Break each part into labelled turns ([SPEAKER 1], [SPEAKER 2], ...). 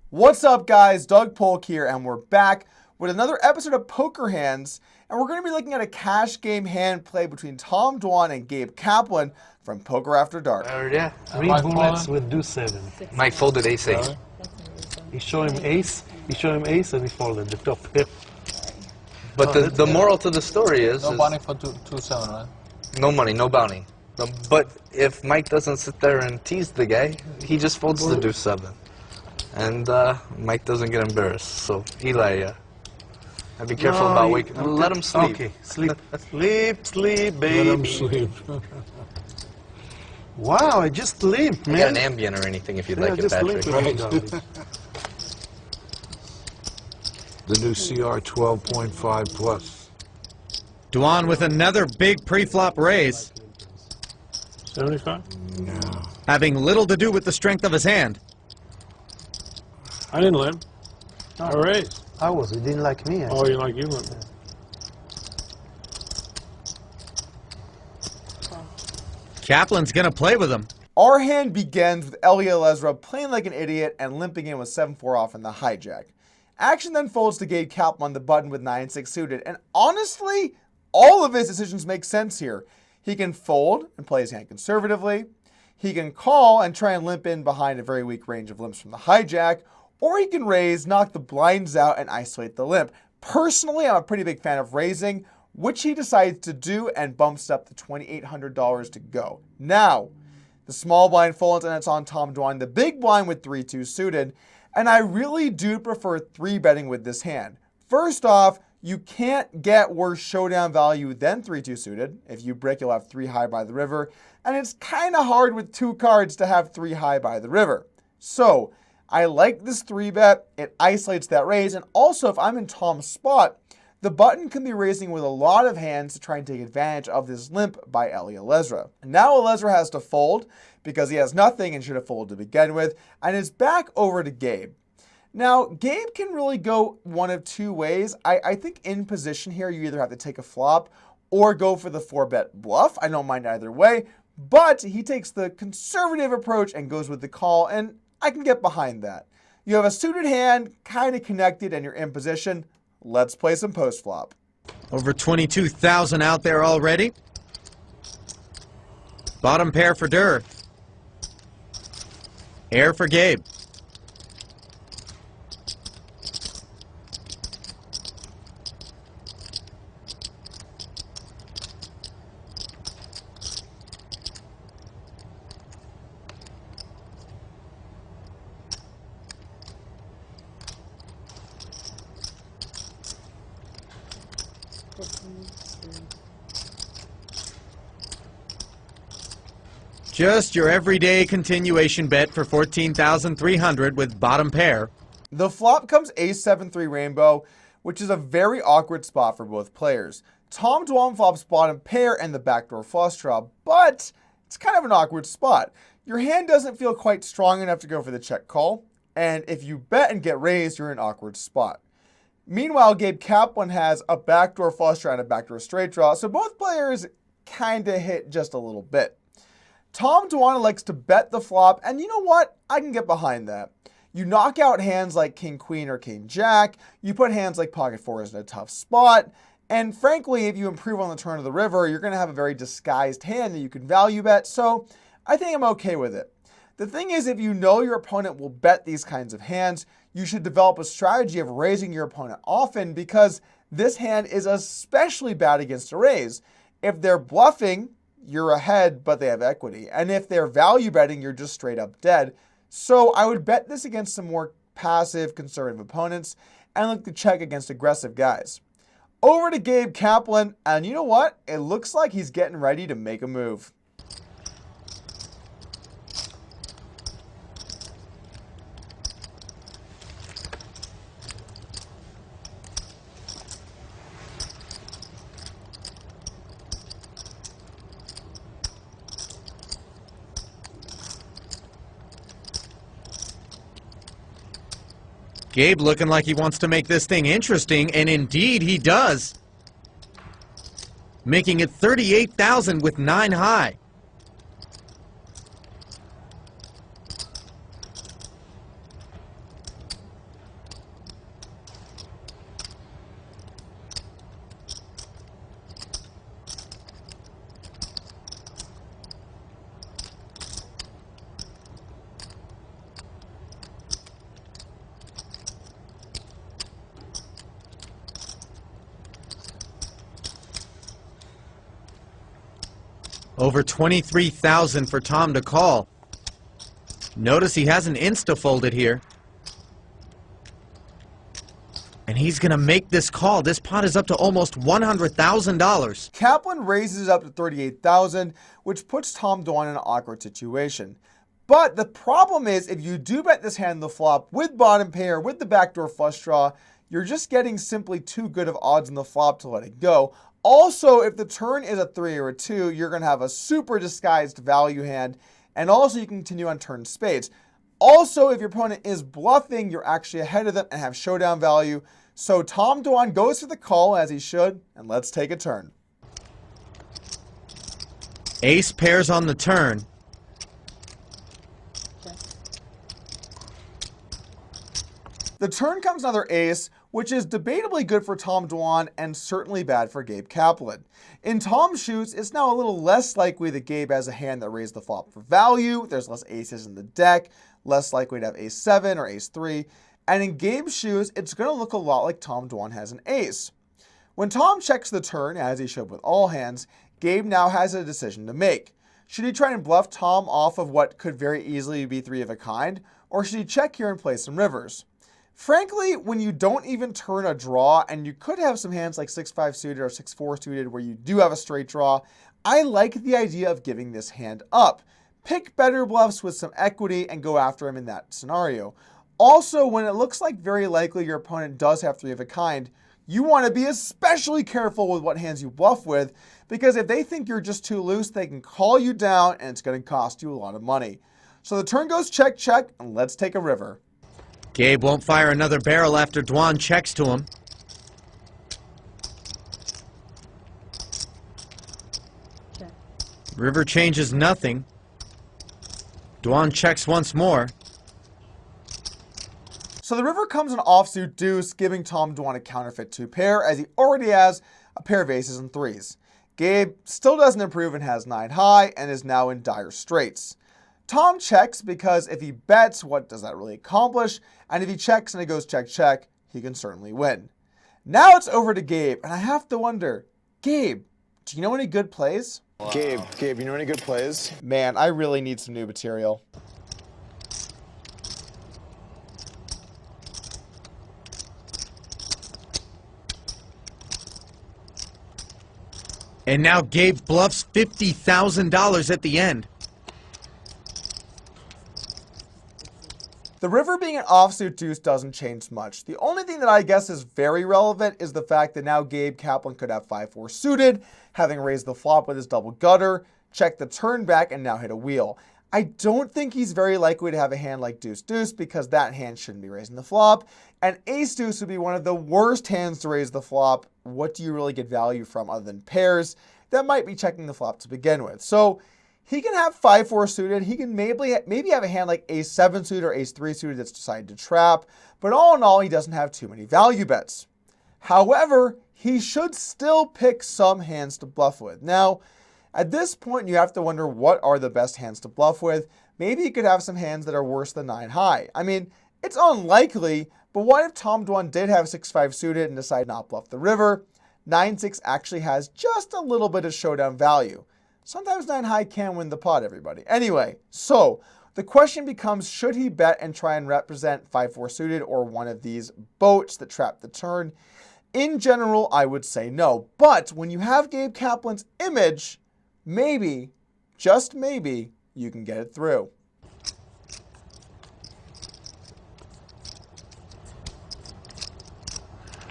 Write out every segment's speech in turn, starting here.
[SPEAKER 1] What's up, guys? Doug Polk here, and we're back with another episode of Poker Hands, and we're going to be looking at a cash game hand play between Tom Dwan and Gabe Kaplan from Poker After Dark.
[SPEAKER 2] Yeah.
[SPEAKER 3] Three bullets with do 7.
[SPEAKER 2] Mike folded ace-8.
[SPEAKER 3] He showed him ace. He showed him ace, and he folded the top pair.
[SPEAKER 2] But the moral to the story is...
[SPEAKER 4] No bounty for 2-7, right?
[SPEAKER 2] No money, no bounty. But if Mike doesn't sit there and tease the guy, he just folds the deuce 7. And Mike doesn't get embarrassed. So, Eli, be careful about waking... Let him sleep.
[SPEAKER 3] Okay, sleep. sleep, baby.
[SPEAKER 4] Let him sleep.
[SPEAKER 3] Wow, I just sleep, man.
[SPEAKER 2] You got an Ambien or anything if you'd like it,
[SPEAKER 3] just
[SPEAKER 2] Patrick.
[SPEAKER 3] sleep.
[SPEAKER 4] The new CR 12.5 plus.
[SPEAKER 5] Dwan with another big pre-flop raise,
[SPEAKER 6] 75?
[SPEAKER 4] No.
[SPEAKER 5] having little to do with the strength of his hand.
[SPEAKER 6] I didn't limp. I raised.
[SPEAKER 3] I was. He didn't like me.
[SPEAKER 6] Oh, you limp.
[SPEAKER 5] Kaplan's gonna play with him.
[SPEAKER 1] Our hand begins with Elezra playing like an idiot and limping in with 7-4 off in the hijack. Action then folds to Gabe Kaplan on the button with 9-6 suited, and honestly, all of his decisions make sense here. He can fold and play his hand conservatively. He can call and try and limp in behind a very weak range of limps from the hijack, or he can raise, knock the blinds out, and isolate the limp. Personally, I'm a pretty big fan of raising, which he decides to do and bumps up to $2,800 to go. Now, the small blind folds and it's on Tom Dwan, the big blind with 3-2 suited, and I really do prefer 3-betting with this hand. First off, you can't get worse showdown value than 3-2 suited. If you break, you'll have 3 high by the river, and it's kind of hard with 2 cards to have 3 high by the river. So, I like this 3-bet, it isolates that raise, and also if I'm in Tom's spot, the button can be raising with a lot of hands to try and take advantage of this limp by Elezra. Now Elezra has to fold because he has nothing and should have folded to begin with, and it's back over to Gabe. Now, Gabe can really go one of 2 ways. I think in position here, you either have to take a flop or go for the 4-bet bluff. I don't mind either way, but he takes the conservative approach and goes with the call, and I can get behind that. You have a suited hand, kind of connected, and you're in position. Let's play some post-flop.
[SPEAKER 5] Over 22,000 out there already. Bottom pair for Durrrr. Air for Gabe. Just your everyday continuation bet for 14,300 with bottom pair.
[SPEAKER 1] The flop comes ace-7-3 rainbow, which is a very awkward spot for both players. Tom Dwan flops bottom pair and the backdoor flush draw, but it's kind of an awkward spot. Your hand doesn't feel quite strong enough to go for the check call, and if you bet and get raised, you're in an awkward spot. Meanwhile, Gabe Kaplan has a backdoor flush draw and a backdoor straight draw, so both players kind of hit just a little bit. Tom Dwan likes to bet the flop, and you know what? I can get behind that. You knock out hands like King Queen or King Jack, you put hands like Pocket Fours in a tough spot, and frankly, if you improve on the turn of the river, you're going to have a very disguised hand that you can value bet, so I think I'm okay with it. The thing is, if you know your opponent will bet these kinds of hands, you should develop a strategy of raising your opponent often because this hand is especially bad against a raise. If they're bluffing, you're ahead, but they have equity. And if they're value betting, you're just straight up dead. So I would bet this against some more passive, conservative opponents and look to check against aggressive guys. Over to Gabe Kaplan, and you know what? It looks like he's getting ready to make a move.
[SPEAKER 5] Gabe looking like he wants to make this thing interesting, and indeed he does. Making it 38,000 with 9 high. Over 23,000 for Tom to call. Notice he has an insta folded here. And he's going to make this call. This pot is up to almost $100,000.
[SPEAKER 1] Kaplan raises it up to 38,000, which puts Tom Dwan in an awkward situation. But the problem is, if you do bet this hand the flop with bottom pair, with the backdoor flush draw, you're just getting simply too good of odds on the flop to let it go. Also, if the turn is a 3 or a 2, you're going to have a super disguised value hand, and also you can continue on turn spades. Also, if your opponent is bluffing, you're actually ahead of them and have showdown value. So Tom Dwan goes for the call, as he should, and let's take a turn.
[SPEAKER 5] Ace pairs on the turn.
[SPEAKER 1] The turn comes another ace, which is debatably good for Tom Dwan and certainly bad for Gabe Kaplan. In Tom's shoes, it's now a little less likely that Gabe has a hand that raised the flop for value. There's less aces in the deck, less likely to have ace 7 or ace 3. And in Gabe's shoes, it's going to look a lot like Tom Dwan has an ace. When Tom checks the turn, as he should with all hands, Gabe now has a decision to make. Should he try and bluff Tom off of what could very easily be 3 of a kind, or should he check here and play some rivers? Frankly, when you don't even turn a draw, and you could have some hands like 6-5 suited or 6-4 suited where you do have a straight draw, I like the idea of giving this hand up. Pick better bluffs with some equity and go after him in that scenario. Also, when it looks like very likely your opponent does have 3 of a kind, you want to be especially careful with what hands you bluff with, because if they think you're just too loose, they can call you down and it's going to cost you a lot of money. So the turn goes check, check, and let's take a river.
[SPEAKER 5] Gabe won't fire another barrel after Dwan checks to him.
[SPEAKER 7] Check.
[SPEAKER 5] River changes nothing. Dwan checks once more.
[SPEAKER 1] So the river comes an offsuit deuce, giving Tom Dwan a counterfeit 2 pair, as he already has a pair of aces and 3s. Gabe still doesn't improve and has 9 high and is now in dire straits. Tom checks because if he bets, what does that really accomplish? And if he checks and it goes check, check, he can certainly win. Now it's over to Gabe, and I have to wonder, Gabe, do you know any good plays?
[SPEAKER 8] Wow. Gabe, you know any good plays?
[SPEAKER 1] Man, I really need some new material.
[SPEAKER 5] And now Gabe bluffs $50,000 at the end.
[SPEAKER 1] The river being an offsuit deuce doesn't change much. The only thing that I guess is very relevant is the fact that now Gabe Kaplan could have 5-4 suited, having raised the flop with his double gutter, check the turn back, and now hit a wheel. I don't think he's very likely to have a hand like deuce-deuce because that hand shouldn't be raising the flop, and ace-deuce would be one of the worst hands to raise the flop. What do you really get value from other than pairs that might be checking the flop to begin with? So he can have 5-4 suited. He can maybe have a hand like ace-7 suited or ace-3 suited that's decided to trap. But all in all, he doesn't have too many value bets. However, he should still pick some hands to bluff with. Now, at this point, you have to wonder what are the best hands to bluff with. Maybe he could have some hands that are worse than 9 high. I mean, it's unlikely, but what if Tom Dwan did have 6-5 suited and decided not bluff the river? 9-6 actually has just a little bit of showdown value. Sometimes 9 high can win the pot, everybody. Anyway, so the question becomes, should he bet and try and represent 5-4 suited or one of these boats that trap the turn? In general, I would say no. But when you have Gabe Kaplan's image, maybe, just maybe, you can get it through.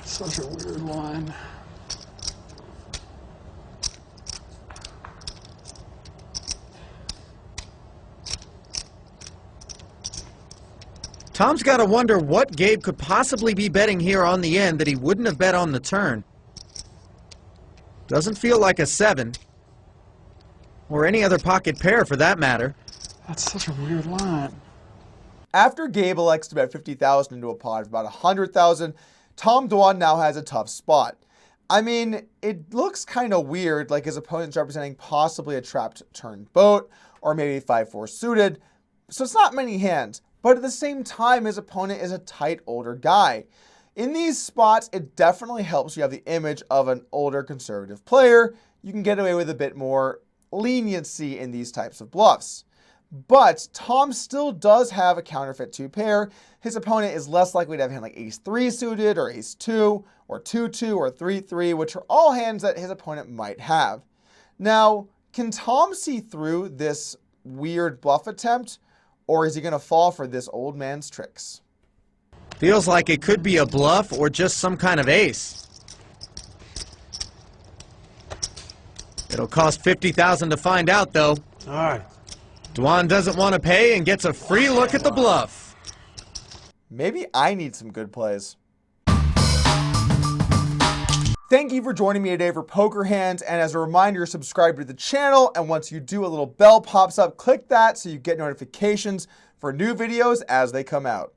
[SPEAKER 6] Such a weird line.
[SPEAKER 5] Tom's got to wonder what Gabe could possibly be betting here on the end that he wouldn't have bet on the turn. Doesn't feel like a 7. Or any other pocket pair for that matter.
[SPEAKER 6] That's such a weird line.
[SPEAKER 1] After Gabe elects to bet 50,000 into a pot of about 100,000, Tom Dwan now has a tough spot. I mean, it looks kind of weird, like his opponent's representing possibly a trapped turn boat, or maybe 5-4 suited, so it's not many hands. But at the same time, his opponent is a tight, older guy. In these spots, it definitely helps you have the image of an older conservative player. You can get away with a bit more leniency in these types of bluffs. But Tom still does have a counterfeit 2 pair. His opponent is less likely to have a hand like ace-3 suited, or ace-2, or 2-2, or 3-3, which are all hands that his opponent might have. Now, can Tom see through this weird bluff attempt, or is he going to fall for this old man's tricks?
[SPEAKER 5] Feels like it could be a bluff or just some kind of ace. It'll cost $50,000 to find out, though.
[SPEAKER 3] All right.
[SPEAKER 5] Dwan doesn't want to pay and gets a free look at the bluff.
[SPEAKER 1] Maybe I need some good plays. Thank you for joining me today for Poker Hands, and as a reminder, subscribe to the channel, and once you do, a little bell pops up. Click that so you get notifications for new videos as they come out.